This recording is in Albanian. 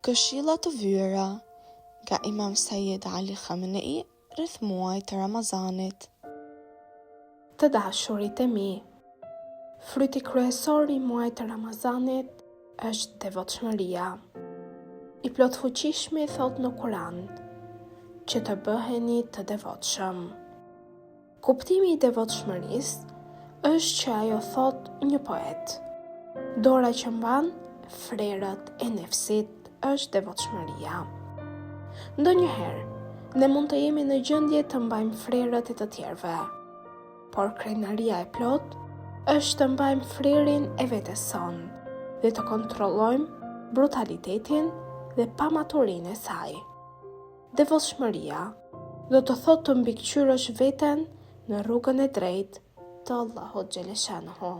Këshilla të vyera nga Imam Sayyid Ali Khamenei rreth muajit të Ramazanit. Të dashurit e mi, fryti kryesor i muajit të Ramazanit është devotshmëria. I plot fuqishmi thot në Kur'an që të bëheni të devotshëm. Kuptimi i devotshmërisë është që ajo thot një poet: dora që mban frerët e nefsit është devotshmëria. Ndonjëherë ne mund të jemi në gjendje të mbajmë frerët e të tjerëve, por krenaria e plot është të mbajmë frerin e vetes son dhe të kontrollojmë brutalitetin dhe pamaturinë e saj. Devotshmëria do të thotë të mbikëqyrësh veten në rrugën e drejtë të Allahut xhaleshanuhu.